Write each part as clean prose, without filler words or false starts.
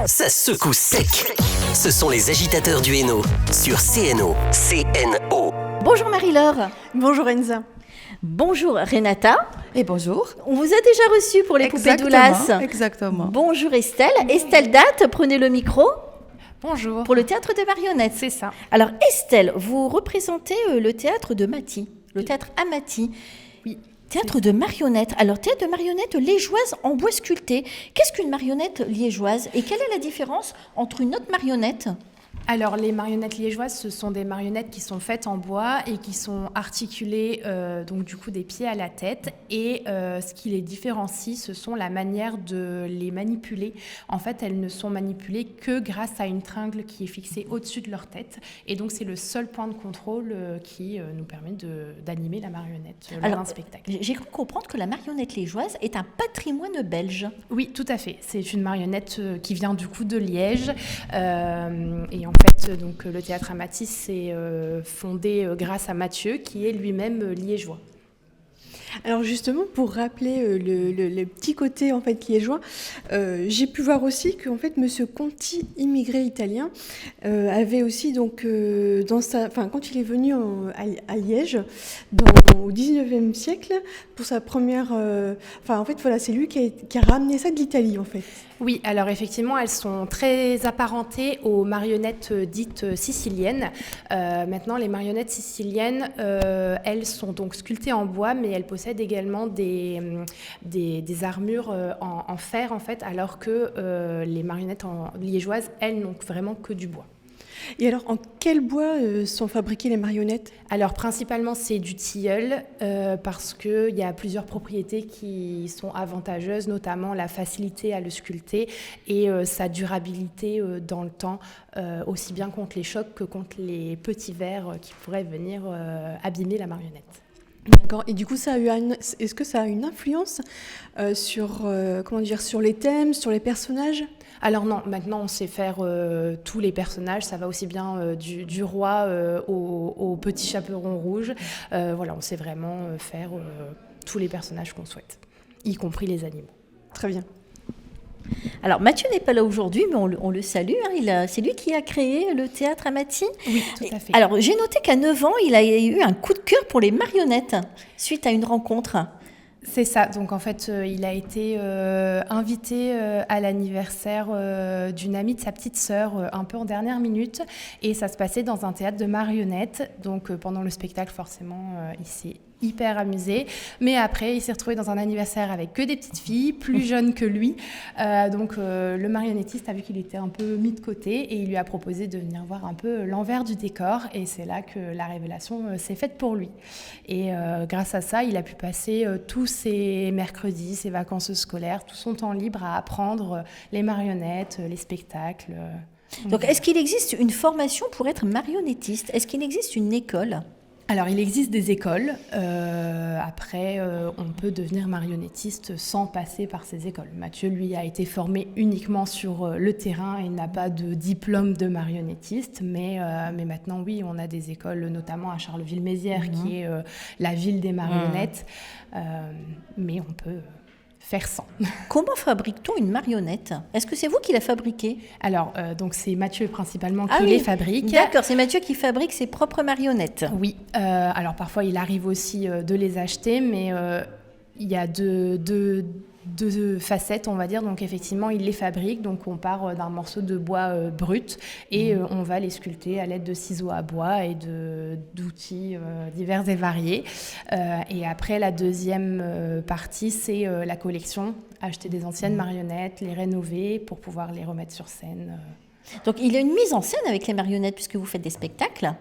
Ça secoue sec. Ce sont les agitateurs du Hainaut sur CNO. CNO. Bonjour Marie-Laure. Bonjour Enza. Bonjour Renata. Et bonjour. On vous a déjà reçu pour les poupées d'Oulas. Exactement. Bonjour Estelle. Estelle Date, prenez le micro. Bonjour. Pour le théâtre de marionnettes. C'est ça. Alors Estelle, vous représentez le théâtre de Mathis, le théâtre Amati. Oui. Théâtre de marionnettes. Alors, théâtre de marionnettes liégeoise en bois sculpté. Qu'est-ce qu'une marionnette liégeoise et quelle est la différence entre une autre marionnette ? Alors, les marionnettes liégeoises, ce sont des marionnettes qui sont faites en bois et qui sont articulées, donc du coup, des pieds à la tête. Et ce qui les différencie, ce sont la manière de les manipuler. En fait, elles ne sont manipulées que grâce à une tringle qui est fixée au-dessus de leur tête. Et donc, c'est le seul point de contrôle qui nous permet d'animer la marionnette lors d'un spectacle. J'ai cru comprendre que la marionnette liégeoise est un patrimoine belge. Oui, tout à fait. C'est une marionnette qui vient du coup de Liège. Et en fait, donc, le théâtre Amati s'est fondé grâce à Mathieu, qui est lui-même liégeois. Alors justement, pour rappeler le petit côté en fait liégeois, j'ai pu voir aussi que en fait Monsieur Conti, immigré italien, avait aussi donc quand il est venu à Liège au 19e siècle pour sa première, c'est lui qui a ramené ça de l'Italie en fait. Oui, alors effectivement, elles sont très apparentées aux marionnettes dites siciliennes. Maintenant, les marionnettes siciliennes, elles sont donc sculptées en bois, mais elles possèdent également des armures en fer, en fait, alors que les marionnettes liégeoises, elles, n'ont vraiment que du bois. Et alors, en quel bois sont fabriquées les marionnettes ? Alors, principalement, c'est du tilleul, parce qu'il y a plusieurs propriétés qui sont avantageuses, notamment la facilité à le sculpter et sa durabilité dans le temps, aussi bien contre les chocs que contre les petits vers qui pourraient venir abîmer la marionnette. D'accord. Et du coup, est-ce que ça a une influence sur les thèmes, sur les personnages ? Alors non, maintenant on sait faire tous les personnages, ça va aussi bien du roi au petit chaperon rouge. On sait vraiment faire tous les personnages qu'on souhaite, y compris les animaux. Très bien. Alors Mathieu n'est pas là aujourd'hui, mais on le salue. C'est lui qui a créé le théâtre Amati. Oui, tout à fait. Alors j'ai noté qu'à 9 ans, il a eu un coup de cœur pour les marionnettes, suite à une rencontre. C'est ça, donc en fait il a été invité à l'anniversaire d'une amie de sa petite sœur un peu en dernière minute et ça se passait dans un théâtre de marionnettes, donc pendant le spectacle forcément il s'est hyper amusé, mais après il s'est retrouvé dans un anniversaire avec que des petites filles plus jeunes que lui, donc le marionnettiste a vu qu'il était un peu mis de côté et il lui a proposé de venir voir un peu l'envers du décor et c'est là que la révélation s'est faite pour lui et grâce à ça il a pu passer tous ses mercredis, ses vacances scolaires, tout son temps libre à apprendre les marionnettes, les spectacles. Donc est-ce qu'il existe une formation pour être marionnettiste ? Est-ce qu'il existe une école ? Alors, il existe des écoles. Après, on peut devenir marionnettiste sans passer par ces écoles. Mathieu, lui, a été formé uniquement sur le terrain et n'a pas de diplôme de marionnettiste. Mais maintenant, oui, on a des écoles, notamment à Charleville-Mézières, qui est la ville des marionnettes. Mais on peut faire sans. Comment fabrique-t-on une marionnette ? Est-ce que c'est vous qui la fabriquez ? Alors, donc c'est Mathieu principalement qui les fabrique. D'accord, c'est Mathieu qui fabrique ses propres marionnettes. Oui, alors parfois il arrive aussi de les acheter, mais il y a deux facettes, on va dire. Donc effectivement, il les fabrique. Donc on part d'un morceau de bois brut et on va les sculpter à l'aide de ciseaux à bois et d'outils divers et variés. Et après, la deuxième partie, c'est la collection. Acheter des anciennes marionnettes, les rénover pour pouvoir les remettre sur scène. Donc il y a une mise en scène avec les marionnettes puisque vous faites des spectacles.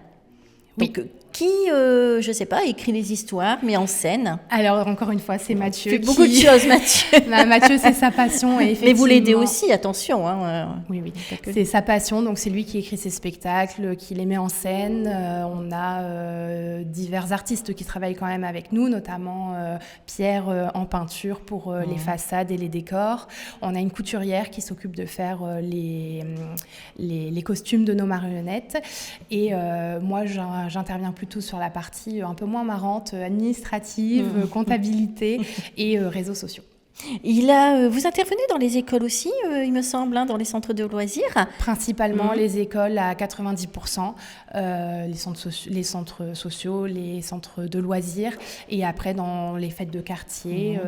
Oui. Donc, qui, je ne sais pas, écrit les histoires, met en scène ? Alors, encore une fois, c'est Mathieu. Il fait beaucoup de choses, Mathieu. Mathieu, c'est sa passion. Et mais vous l'aidez aussi, attention. Oui. C'est sa passion, donc c'est lui qui écrit ses spectacles, qui les met en scène. On a divers artistes qui travaillent quand même avec nous, notamment Pierre en peinture pour les façades et les décors. On a une couturière qui s'occupe de faire les costumes de nos marionnettes. Et moi, j'interviens plutôt sur la partie un peu moins marrante, administrative, comptabilité et réseaux sociaux. Vous intervenez dans les écoles aussi, il me semble, dans les centres de loisirs. Principalement les écoles à 90%, les centres sociaux, les centres de loisirs, et après dans les fêtes de quartier,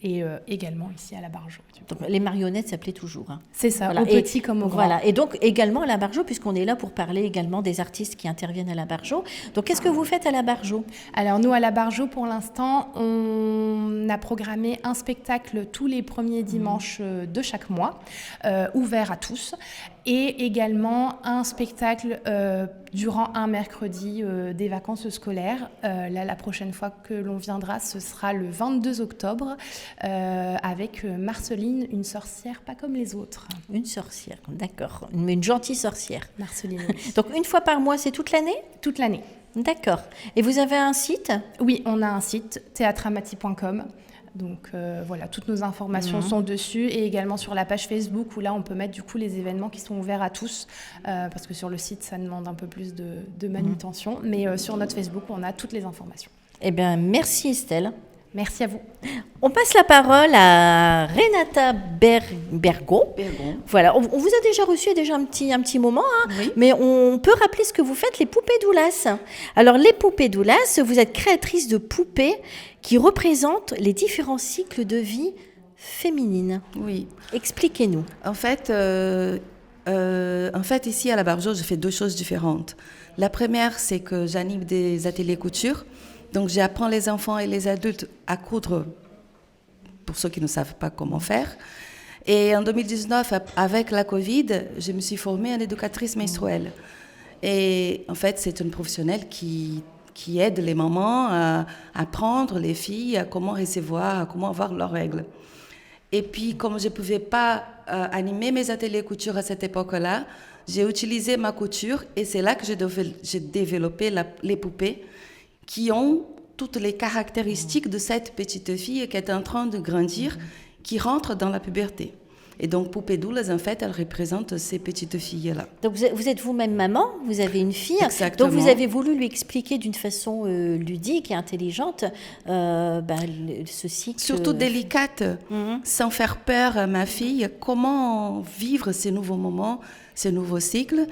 et également ici à la Bargeau. Donc, les marionnettes s'appelaient toujours. Hein. C'est ça, voilà. au petit comme au grand. Voilà. Et donc également à la Bargeau, puisqu'on est là pour parler également des artistes qui interviennent à la Bargeau. Donc qu'est-ce que vous faites à la Bargeau ? Alors nous, à la Bargeau, pour l'instant, on a programmé un spectacle tous les premiers dimanches de chaque mois, ouvert à tous, et également un spectacle durant un mercredi des vacances scolaires. Là, la prochaine fois que l'on viendra, ce sera le 22 octobre, avec Marceline, une sorcière pas comme les autres. Une sorcière, d'accord. Mais une gentille sorcière. Marceline, oui. Donc une fois par mois, c'est toute l'année ? Toute l'année. D'accord. Et vous avez un site ? Oui, on a un site, théâtreamati.com. Donc voilà, toutes nos informations sont dessus, et également sur la page Facebook où là on peut mettre du coup les événements qui sont ouverts à tous, parce que sur le site ça demande un peu plus de manutention, mais sur notre Facebook on a toutes les informations. Eh bien merci Estelle. Merci à vous. On passe la parole à Renata Bergon. Voilà, on vous a déjà reçu déjà un petit moment, hein, Oui. mais on peut rappeler ce que vous faites, les poupées Doulas. Alors les poupées Doulas, vous êtes créatrice de poupées qui représentent les différents cycles de vie féminines. Oui. Expliquez-nous. En fait, ici à la Bargeau, je fais deux choses différentes. La première, c'est que j'anime des ateliers couture. Donc, j'apprends les enfants et les adultes à coudre, pour ceux qui ne savent pas comment faire. Et en 2019, avec la Covid, je me suis formée en éducatrice menstruelle. Et en fait, c'est une professionnelle qui aide les mamans à apprendre, les filles, à comment recevoir, à comment avoir leurs règles. Et puis, comme je ne pouvais pas animer mes ateliers couture à cette époque-là, j'ai utilisé ma couture, et c'est là que j'ai développé les poupées qui ont toutes les caractéristiques de cette petite fille qui est en train de grandir, qui rentre dans la puberté. Et donc, Poupée Doulas, en fait, elle représente ces petites filles-là. Donc vous êtes vous-même maman, vous avez une fille, Exactement. donc vous avez voulu lui expliquer d'une façon ludique et intelligente ce cycle. Surtout délicate, sans faire peur à ma fille, comment vivre ces nouveaux moments, ces nouveaux cycles.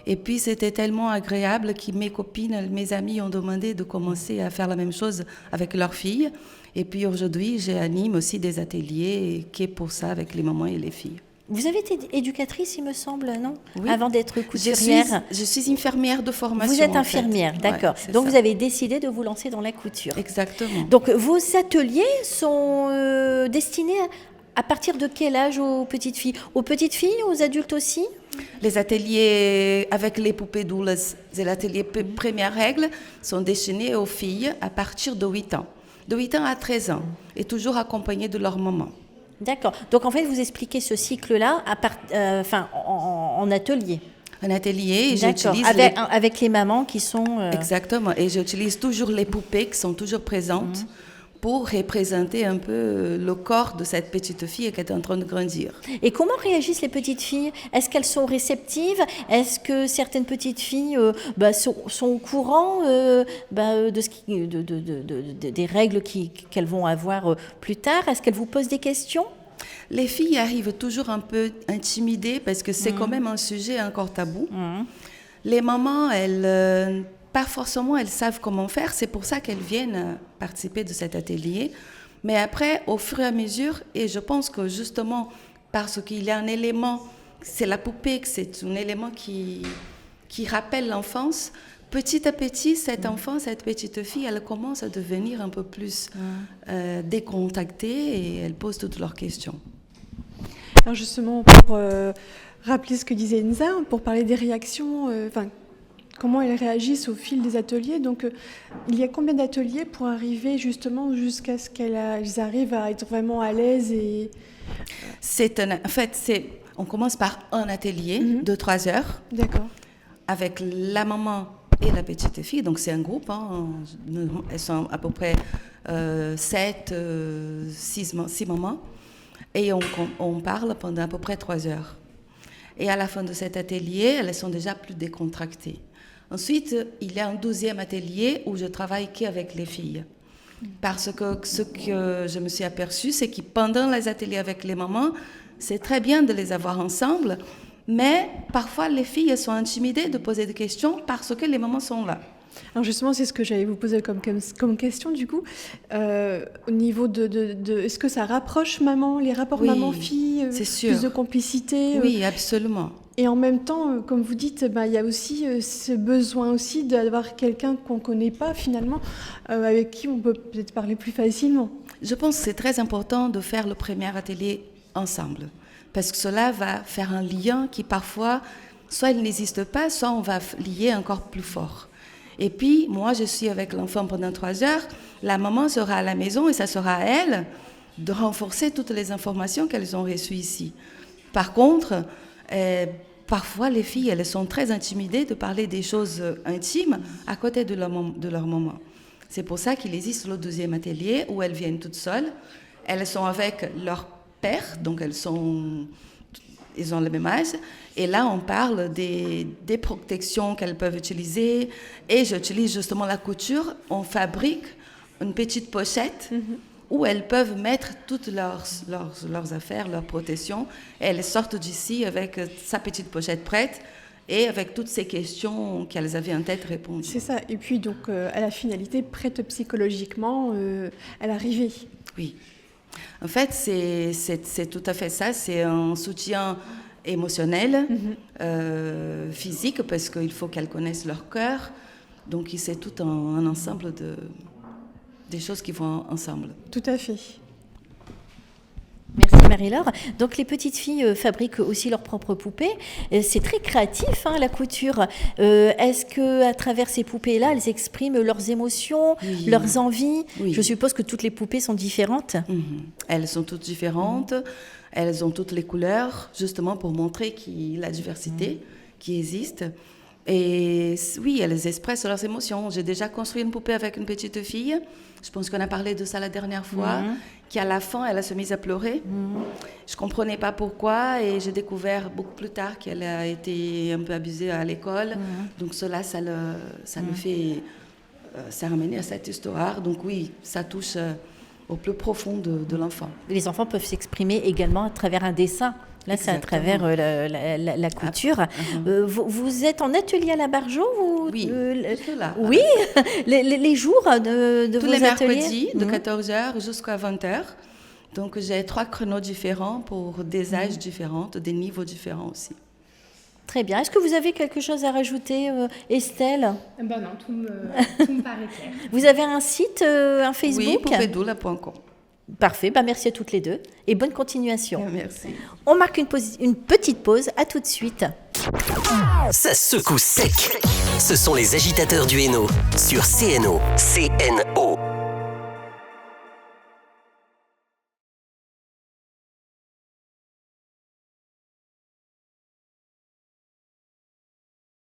Et puis, c'était tellement agréable que mes copines, mes amies ont demandé de commencer à faire la même chose avec leurs filles. Et puis, aujourd'hui, j'anime aussi des ateliers qui est pour ça avec les mamans et les filles. Vous avez été éducatrice, il me semble, non ? Oui. Avant d'être couturière. Je suis infirmière de formation. Vous êtes infirmière, d'accord. Ouais, donc, ça. vous avez décidé de vous lancer dans la couture. Exactement. Donc, vos ateliers sont destinés à partir de quel âge aux petites filles ? Aux petites filles, aux adultes aussi ? Les ateliers avec les poupées Doulas, c'est l'atelier première règle, sont destinés aux filles à partir de 8 ans. De 8 ans à 13 ans, et toujours accompagnées de leur maman. D'accord. Donc, en fait, vous expliquez ce cycle-là en atelier. Un atelier, et j'utilise... Avec les mamans qui sont... Exactement. Et j'utilise toujours les poupées qui sont toujours présentes pour représenter un peu le corps de cette petite fille qui est en train de grandir. Et comment réagissent les petites filles ? Est-ce qu'elles sont réceptives ? Est-ce que certaines petites filles sont au courant des règles qu'elles vont avoir plus tard ? Est-ce qu'elles vous posent des questions ? Les filles arrivent toujours un peu intimidées parce que c'est quand même un sujet encore tabou. Les mamans, elles... pas forcément, elles savent comment faire. C'est pour ça qu'elles viennent participer de cet atelier. Mais après, au fur et à mesure, et je pense que justement, parce qu'il y a un élément, c'est la poupée, c'est un élément qui rappelle l'enfance, petit à petit, cet enfant, cette petite fille, elle commence à devenir un peu plus décontractée et elle pose toutes leurs questions. Alors justement, pour rappeler ce que disait Enza, pour parler des réactions... comment elles réagissent au fil des ateliers. Donc, il y a combien d'ateliers pour arriver justement jusqu'à ce qu'elles arrivent à être vraiment à l'aise et... On commence par un atelier de 3 heures. D'accord. Avec la maman et la petite fille. Donc, c'est un groupe. Elles sont à peu près 6 mamans. Et on parle pendant à peu près 3 heures. Et à la fin de cet atelier, elles sont déjà plus décontractées. Ensuite, il y a un 12e atelier où je travaille qu'avec les filles. Parce que ce que je me suis aperçue, c'est que pendant les ateliers avec les mamans, c'est très bien de les avoir ensemble, mais parfois les filles sont intimidées de poser des questions parce que les mamans sont là. Alors justement, c'est ce que j'allais vous poser comme question du coup. Au niveau est-ce que ça rapproche les rapports maman-fille, c'est sûr. plus de complicité Oui, absolument. Et en même temps, comme vous dites, il y a aussi ce besoin aussi d'avoir quelqu'un qu'on ne connaît pas finalement, avec qui on peut peut-être parler plus facilement. Je pense que c'est très important de faire le premier atelier ensemble, parce que cela va faire un lien qui parfois, soit il n'existe pas, soit on va lier encore plus fort. Et puis, moi, je suis avec l'enfant pendant 3 heures, la maman sera à la maison et ça sera à elle de renforcer toutes les informations qu'elles ont reçues ici. Par contre, parfois, les filles, elles sont très intimidées de parler des choses intimes à côté de leur maman. C'est pour ça qu'il existe le 2e atelier où elles viennent toutes seules. Elles sont avec leur père, donc ils ont le même âge. Et là, on parle des protections qu'elles peuvent utiliser. Et j'utilise justement la couture. On fabrique une petite pochette où elles peuvent mettre toutes leurs affaires, leurs protections. Et elles sortent d'ici avec sa petite pochette prête et avec toutes ces questions qu'elles avaient en tête répondues. C'est ça. Et puis, donc, à la finalité, prête psychologiquement à l'arrivée. Oui. En fait, c'est tout à fait ça. C'est un soutien émotionnel, physique, parce qu'il faut qu'elles connaissent leur cœur. Donc, c'est tout un ensemble des choses qui vont ensemble. Tout à fait. Merci Marie-Laure. Donc les petites filles fabriquent aussi leurs propres poupées. C'est très créatif, la couture. Est-ce qu'à travers ces poupées-là, elles expriment leurs émotions, leurs envies ? Je suppose que toutes les poupées sont différentes. Elles sont toutes différentes. Elles ont toutes les couleurs, justement pour montrer la diversité qui existe. Et oui, elles expressent leurs émotions. J'ai déjà construit une poupée avec une petite fille. Je pense qu'on a parlé de ça la dernière fois. Qui à la fin, elle se mise à pleurer. Je ne comprenais pas pourquoi et j'ai découvert beaucoup plus tard qu'elle a été un peu abusée à l'école. Donc cela, ça le fait ça ramène à cette histoire. Donc oui, ça touche au plus profond de l'enfant. Les enfants peuvent s'exprimer également à travers un dessin. Là, c'est à travers la couture. Vous êtes en atelier à la Barjo Oui, là. Oui, les jours de tous vos les ateliers mercredis, de 14h jusqu'à 20h. Donc, j'ai 3 créneaux différents pour des âges différents, des niveaux différents aussi. Très bien. Est-ce que vous avez quelque chose à rajouter, Estelle ? Non, tout me paraît clair. Vous avez un site, un Facebook ? Oui, poupedoula.com. Parfait, merci à toutes les deux et bonne continuation. Merci. On marque une petite pause, à tout de suite. Ça secoue sec. Ce sont les agitateurs du Hainaut sur CNO. CNO.